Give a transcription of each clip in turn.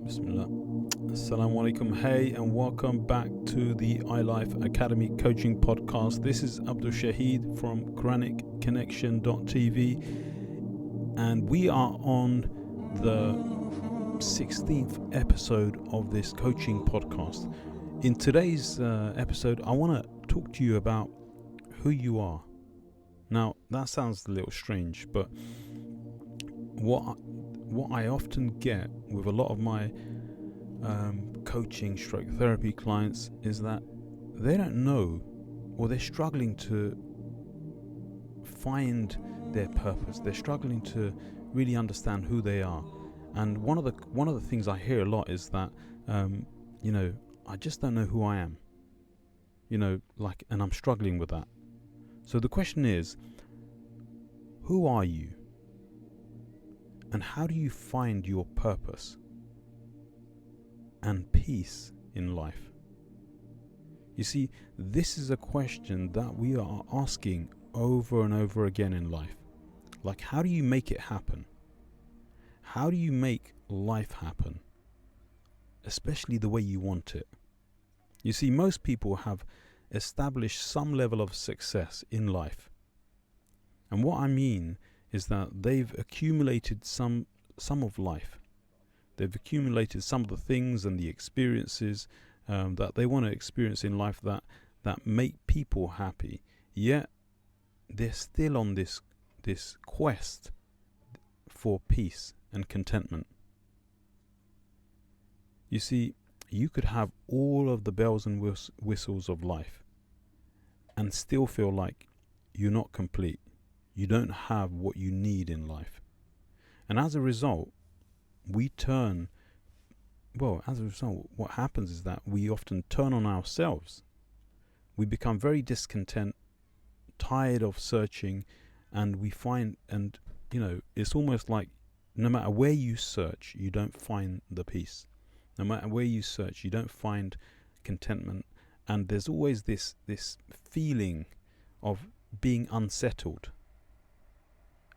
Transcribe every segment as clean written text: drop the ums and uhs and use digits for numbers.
Bismillah. Assalamu alaikum. Hey, and welcome back to the iLife Academy Coaching Podcast. This is Abdul Shahid from QuranicConnection.tv, and we are on the 16th episode of this coaching podcast. In today's episode, I want to talk to you about who you are. Now, that sounds a little strange, but what I often get with a lot of my coaching stroke therapy clients is that they don't know, or they're struggling to find their purpose. They're struggling to really understand who they are. And one of the things I hear a lot is that I just don't know who I am. And I'm struggling with that. So the question is, who are you? And how do you find your purpose and peace in life? You see, this is a question that we are asking over and over again in life. Like, how do you make it happen? How do you make life happen? Especially the way you want it. You see, most people have established some level of success in life. And what I mean is that they've accumulated some of life. They've accumulated some of the things and the experiences that they want to experience in life that make people happy. Yet they're still on this quest for peace and contentment. You see, you could have all of the bells and whistles of life and still feel like you're not complete. You don't have what you need in life. And as a result, what happens is that we often turn on ourselves. We become very discontent, tired of searching, and we find, it's almost like no matter where you search, you don't find the peace. No matter where you search, you don't find contentment. And there's always this feeling of being unsettled.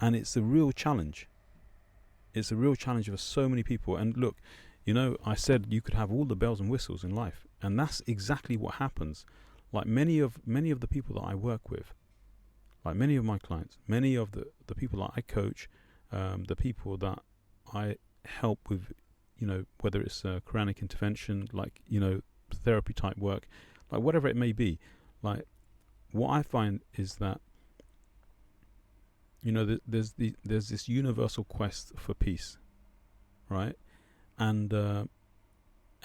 And it's a real challenge. It's a real challenge for so many people. And look, I said you could have all the bells and whistles in life. And that's exactly what happens. Like many of the people that I work with, like many of my clients, many of the people that I coach, the people that I help with, whether it's Quranic intervention, therapy type work, like whatever it may be. Like what I find is that there's this universal quest for peace, right? And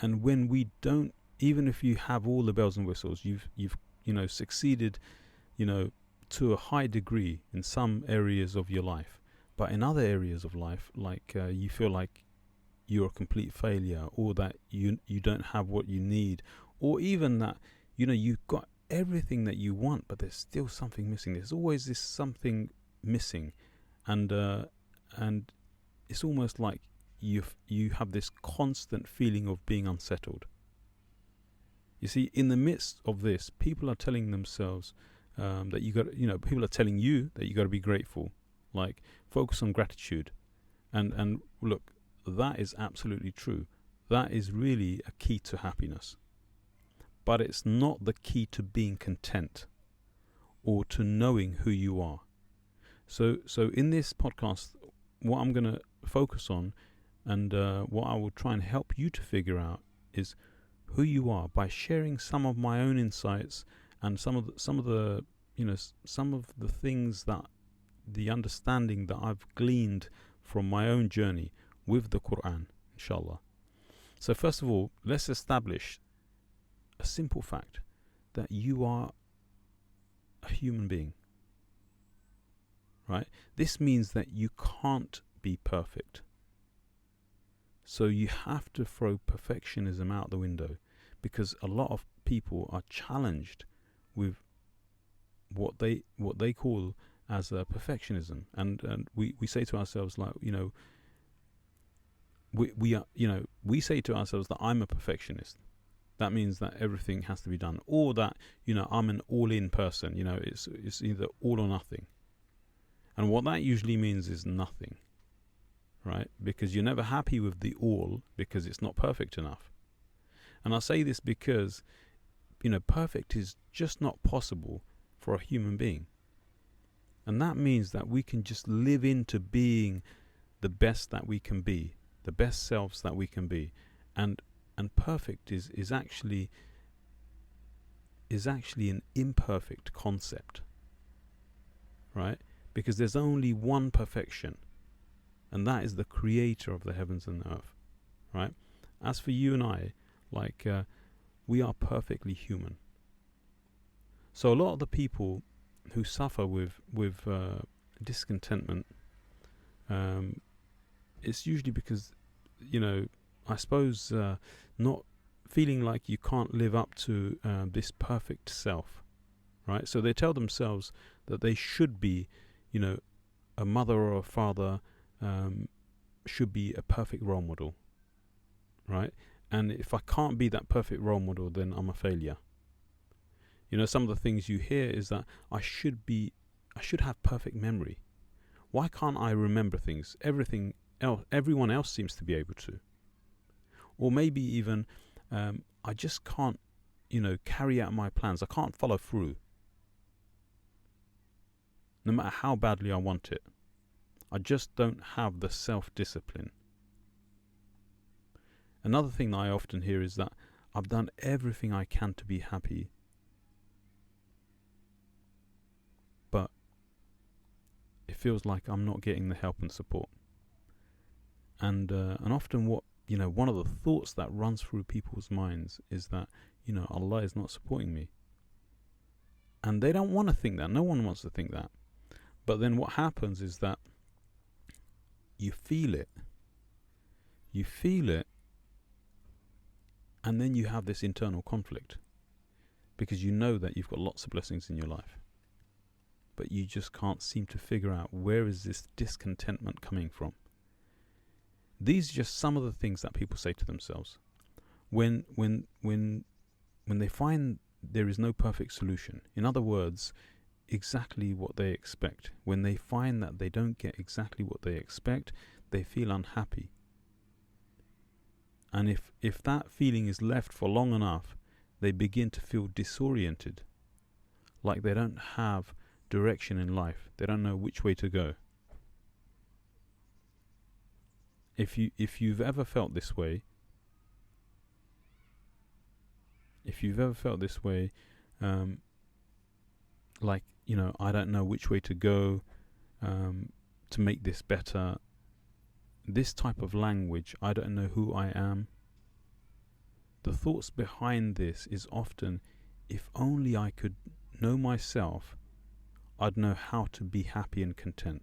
when we don't, even if you have all the bells and whistles, you've succeeded, to a high degree in some areas of your life, but in other areas of life, you feel like you're a complete failure, or that you don't have what you need, or even that you've got everything that you want, but there's still something missing. There's always this something missing, and it's almost like you have this constant feeling of being unsettled. You see, in the midst of this, people are telling themselves that people are telling you that you got to be grateful, like focus on gratitude, and look, that is absolutely true. That is really a key to happiness, but it's not the key to being content or to knowing who you are. So in this podcast, what I'm going to focus on, and what I will try and help you to figure out, is who you are by sharing some of my own insights and some of the things that the understanding that I've gleaned from my own journey with the Quran, inshallah. So first of all, let's establish a simple fact that you are a human being. Right? This means that you can't be perfect. So you have to throw perfectionism out the window, because a lot of people are challenged with what they call as perfectionism, and we say to ourselves, like, we say to ourselves that I'm a perfectionist. That means that everything has to be done, or that I'm an all-in person. It's either all or nothing. And what that usually means is nothing, right? Because you're never happy with the all because it's not perfect enough. And I say this because, perfect is just not possible for a human being. And that means that we can just live into being the best that we can be, the best selves that we can be. And perfect is actually an imperfect concept, right? Because there's only one perfection, and that is the creator of the heavens and the earth, right? As for you and I, we are perfectly human. So a lot of the people who suffer with discontentment, it's usually because, I suppose, not feeling like you can't live up to this perfect self, right? So they tell themselves that they should be, a mother or a father should be a perfect role model, right? And if I can't be that perfect role model, then I'm a failure. Some of the things you hear is that I should have perfect memory. Why can't I remember things? Everyone else seems to be able to. Or maybe even I just can't, carry out my plans. I can't follow through. No matter how badly I want it. I just don't have the self-discipline. Another thing that I often hear is that I've done everything I can to be happy, but it feels like I'm not getting the help and support. And often one of the thoughts that runs through people's minds is that, Allah is not supporting me. And they don't want to think that. No one wants to think that. But then what happens is that you feel it. You feel it. And then you have this internal conflict. Because you know that you've got lots of blessings in your life. But you just can't seem to figure out where is this discontentment coming from. These are just some of the things that people say to themselves. When they find there is no perfect solution. In other words, exactly what they expect. When they find that they don't get exactly what they expect, they feel unhappy. And if that feeling is left for long enough, they begin to feel disoriented. Like they don't have direction in life. They don't know which way to go. If you've ever felt this way, I don't know which way to go to make this better. This type of language, I don't know who I am. The thoughts behind this is often, if only I could know myself, I'd know how to be happy and content.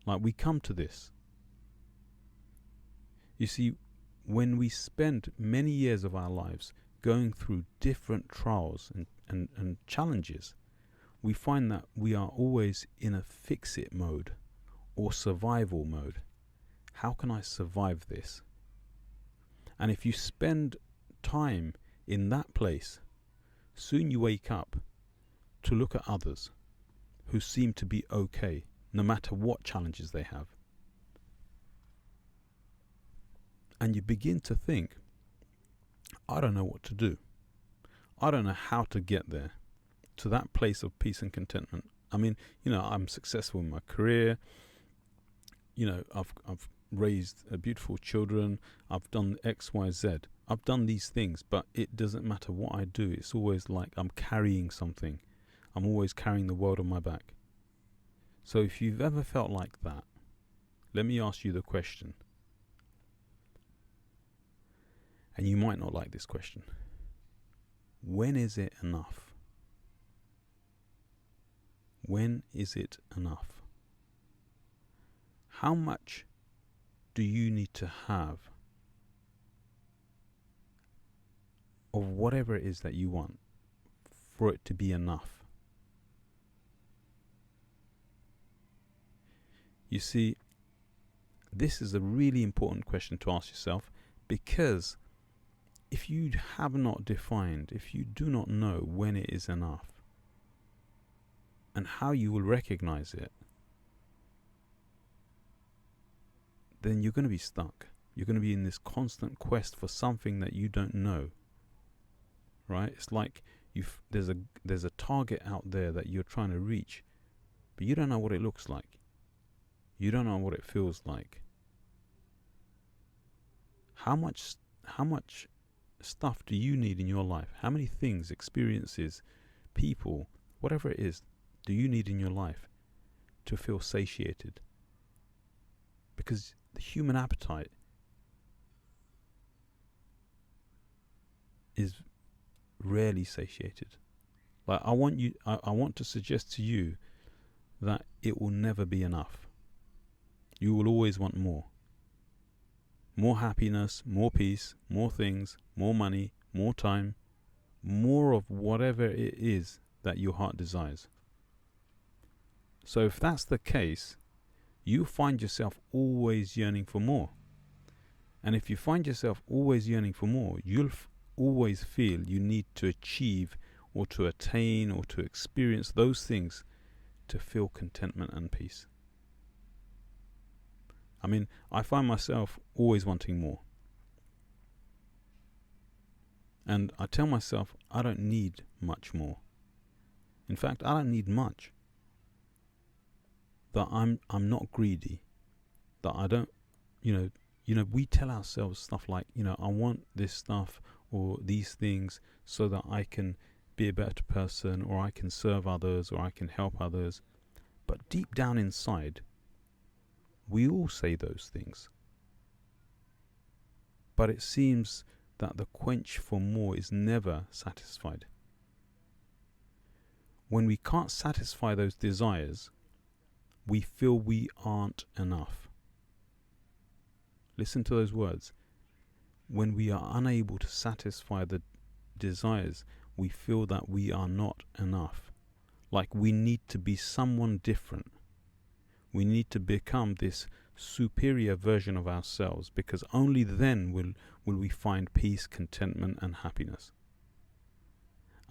Like we come to this. You see, when we spend many years of our lives going through different trials and challenges, we find that we are always in a fix-it mode or survival mode. How can I survive this? And if you spend time in that place, soon you wake up to look at others who seem to be okay, no matter what challenges they have. And you begin to think, I don't know what to do. I don't know how to get there, to that place of peace and contentment. I mean, I'm successful in my career. I've raised beautiful children. I've done X, Y, Z. I've done these things, but it doesn't matter what I do. It's always like I'm carrying something. I'm always carrying the world on my back. So if you've ever felt like that, let me ask you the question. And you might not like this question. When is it enough? When is it enough? How much do you need to have of whatever it is that you want for it to be enough? You see, this is a really important question to ask yourself, because if you have not defined, if you do not know when it is enough and how you will recognize it, then you're going to be stuck. You're going to be in this constant quest for something that you don't know. Right? It's like there's a target out there that you're trying to reach, but you don't know what it looks like. You don't know what it feels like. How much stuff do you need in your life? How many things, experiences, people, whatever it is, do you need in your life to feel satiated? Because the human appetite is rarely satiated. Like I want to suggest to you that it will never be enough. You will always want more. More happiness, more peace, more things, more money, more time, more of whatever it is that your heart desires. So if that's the case, you find yourself always yearning for more. And if you find yourself always yearning for more, you'll always feel you need to achieve or to attain or to experience those things to feel contentment and peace. I mean, I find myself always wanting more. And I tell myself I don't need much more. In fact, I don't need much. That I'm not greedy. That I don't, we tell ourselves stuff like, I want this stuff or these things so that I can be a better person, or I can serve others, or I can help others. But deep down inside, we all say those things. But it seems that the quench for more is never satisfied. When we can't satisfy those desires, we feel we aren't enough. Listen to those words. When we are unable to satisfy the desires, we feel that we are not enough. Like we need to be someone different. We need to become this superior version of ourselves, because only then will we find peace, contentment, and happiness.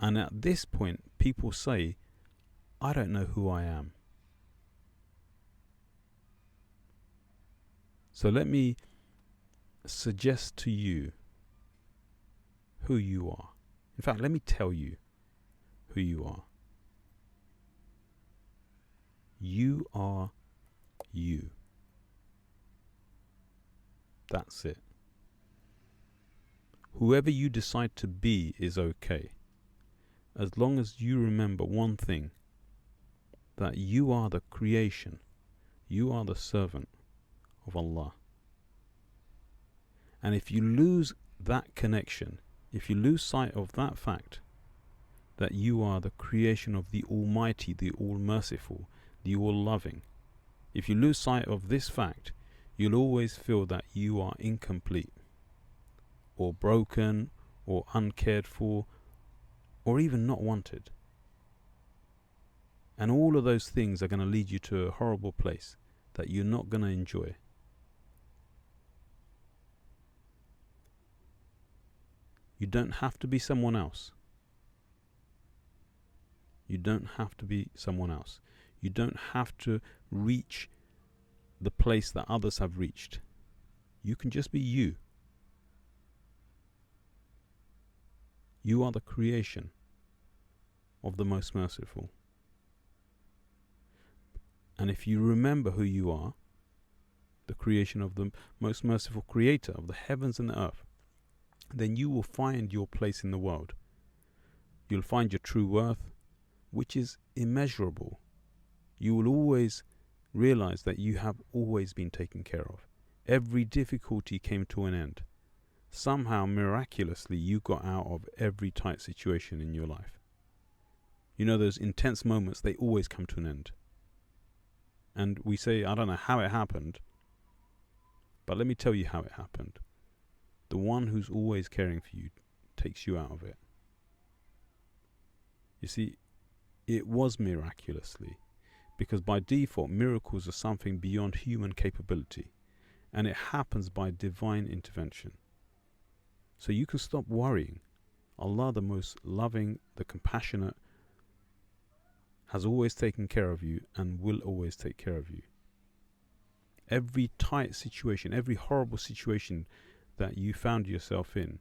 And at this point, people say, I don't know who I am. So let me suggest to you who you are. In fact, let me tell you who you are. You are you. That's it. Whoever you decide to be is okay, as long as you remember one thing, that you are the creation, you are the servant of Allah. And if you lose that connection, if you lose sight of that fact, that you are the creation of the Almighty, the All-Merciful, the All-Loving, if you lose sight of this fact, you'll always feel that you are incomplete, or broken, or uncared for, or even not wanted. And all of those things are going to lead you to a horrible place that you're not going to enjoy. You don't have to be someone else. You don't have to be someone else. You don't have to reach the place that others have reached. You can just be you. You are the creation of the Most Merciful. And if you remember who you are, the creation of the Most Merciful Creator of the heavens and the earth, then you will find your place in the world. You'll find your true worth, which is immeasurable. You will always realize that you have always been taken care of. Every difficulty came to an end. Somehow, miraculously, you got out of every tight situation in your life. You know, those intense moments, they always come to an end. And we say, I don't know how it happened, but let me tell you how it happened. The one who's always caring for you takes you out of it. You see, it was miraculously, because by default, miracles are something beyond human capability, and it happens by divine intervention. So you can stop worrying. Allah, the most loving, the compassionate, has always taken care of you and will always take care of you. every tight situation, every horrible situation that you found yourself in,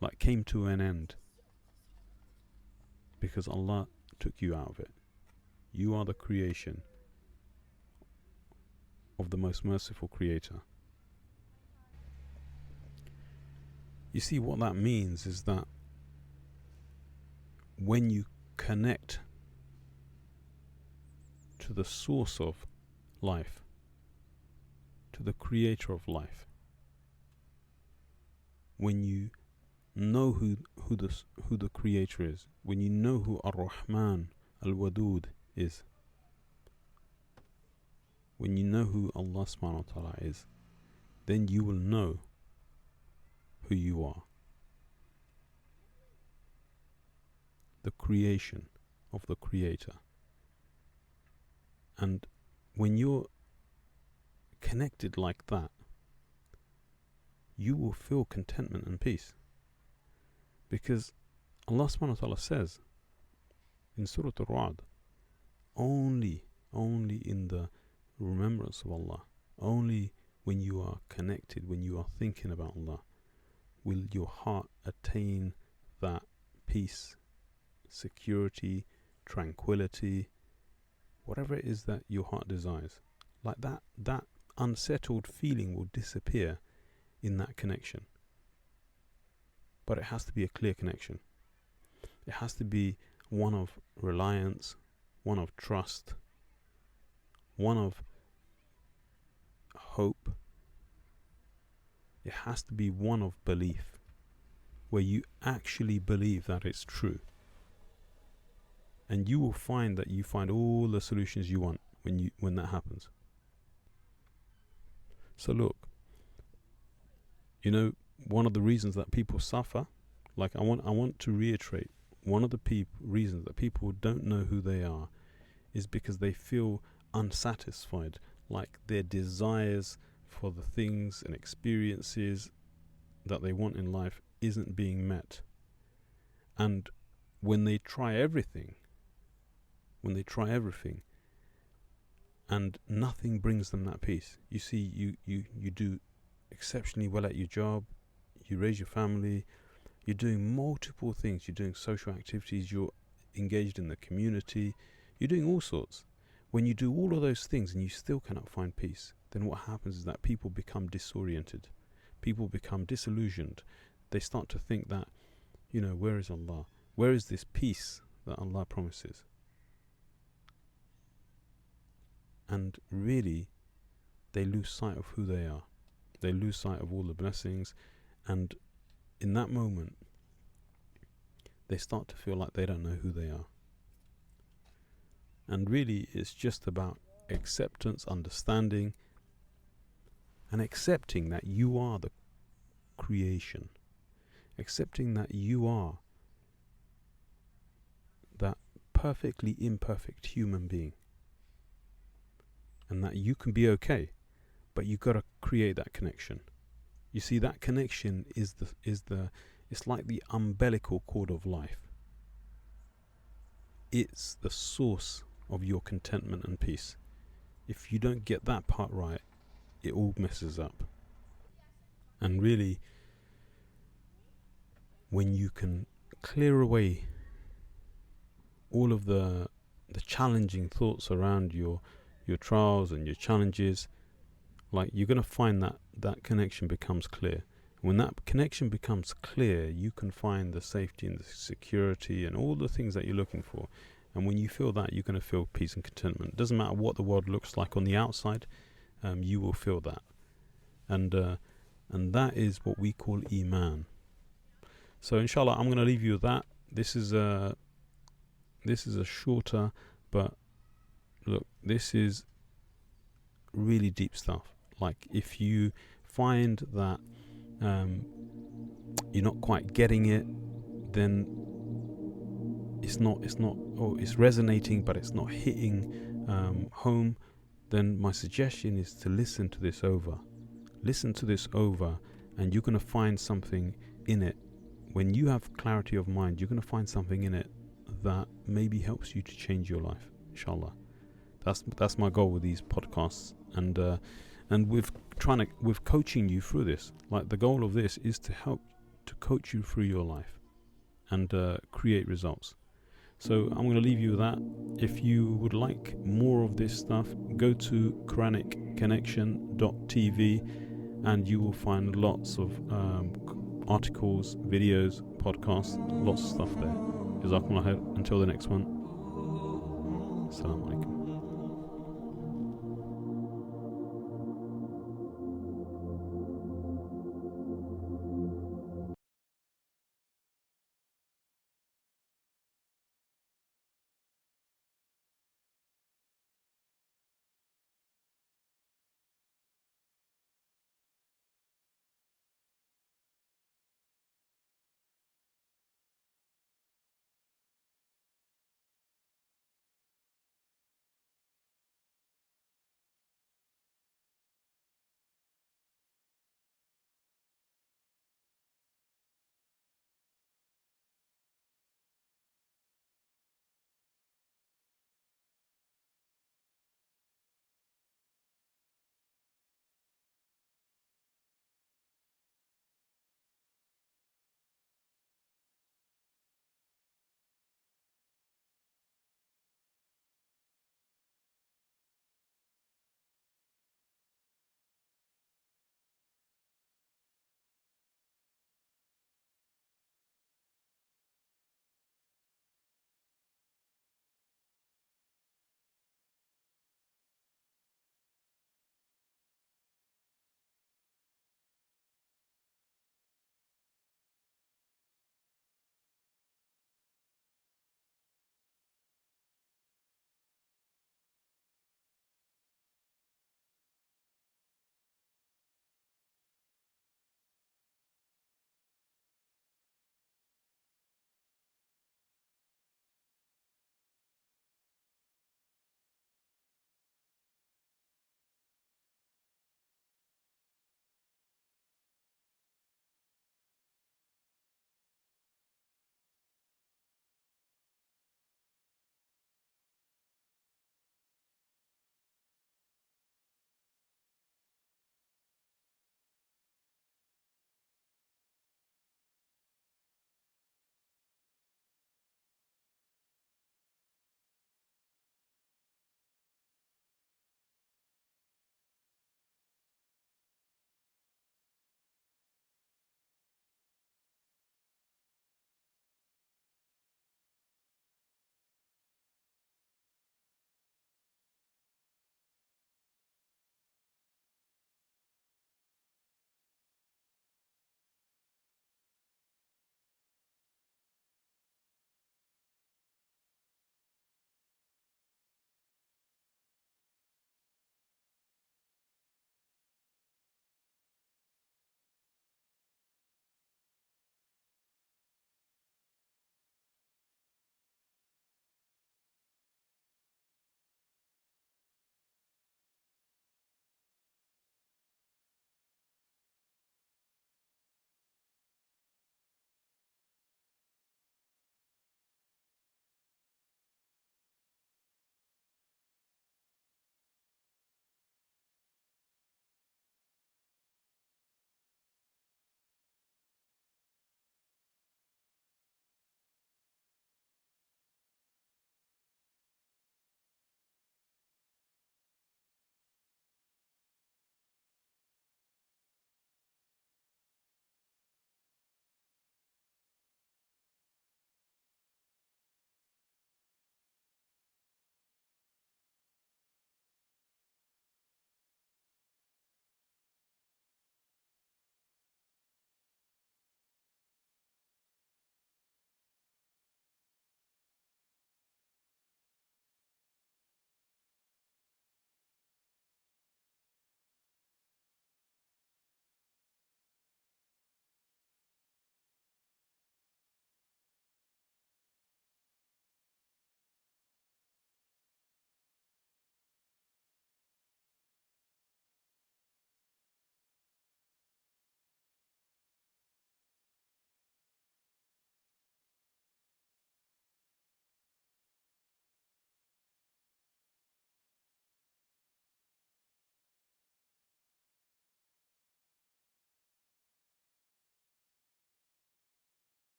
like, came to an end because Allah took you out of it. You are the creation of the most merciful Creator. You see, what that means is that when you connect to the source of life, to the creator of life, when you know who the creator is, when you know who Ar-Rahman Al-Wadud is, when you know who Allah subhanahu wa ta'ala is, then you will know who you are. The creation of the creator. And when you're connected like that, you will feel contentment and peace. Because Allah subhanahu wa ta'ala says in Surah Al-Ra'd, only in the remembrance of Allah, only when you are connected, when you are thinking about Allah, will your heart attain that peace, security, tranquility, whatever it is that your heart desires. Like that unsettled feeling will disappear in that connection. But it has to be a clear connection. It has to be one of reliance, one of trust, one of hope. It has to be one of belief, where you actually believe that it's true. And you will find that you find all the solutions you want when that happens. So look, one of the reasons that people suffer, like I want to reiterate, one of the reasons that people don't know who they are is because they feel unsatisfied, like their desires for the things and experiences that they want in life isn't being met. And when they try everything and nothing brings them that peace. You see, you do exceptionally well at your job, you raise your family, you're doing multiple things, you're doing social activities, you're engaged in the community, you're doing all sorts. When you do all of those things and you still cannot find peace, then what happens is that people become disoriented, people become disillusioned. They start to think that, where is Allah? Where is this peace that Allah promises? And really, they lose sight of who they are. They lose sight of all the blessings. And in that moment, they start to feel like they don't know who they are. And really, it's just about acceptance, understanding, and accepting that you are the creation. Accepting that you are that perfectly imperfect human being. And that you can be okay, but you got to create that connection. You see, that connection it's like the umbilical cord of life. It's the source of your contentment and peace. If you don't get that part right, it all messes up. And really, when you can clear away all of the challenging thoughts around your trials and your challenges, like, you're going to find that connection becomes clear. When that connection becomes clear, you can find the safety and the security and all the things that you're looking for. And when you feel that, you're going to feel peace and contentment. It doesn't matter what the world looks like on the outside, you will feel that. And that is what we call Iman. So inshallah, I'm going to leave you with that. This is a shorter, but look, this is really deep stuff. Like, if you find that you're not quite getting it, then it's resonating, but it's not hitting home, then my suggestion is to listen to this over, and you're going to find something in it. When you have clarity of mind, you're going to find something in it that maybe helps you to change your life, inshallah. That's my goal with these podcasts. and with coaching you through this. Like, the goal of this is to help to coach you through your life and create results. So I'm going to leave you with that. If you would like more of this stuff, go to QuranicConnection.tv and you will find lots of articles, videos, podcasts, lots of stuff there. Jazakumullah khair. Until the next one. Assalamu alaikum.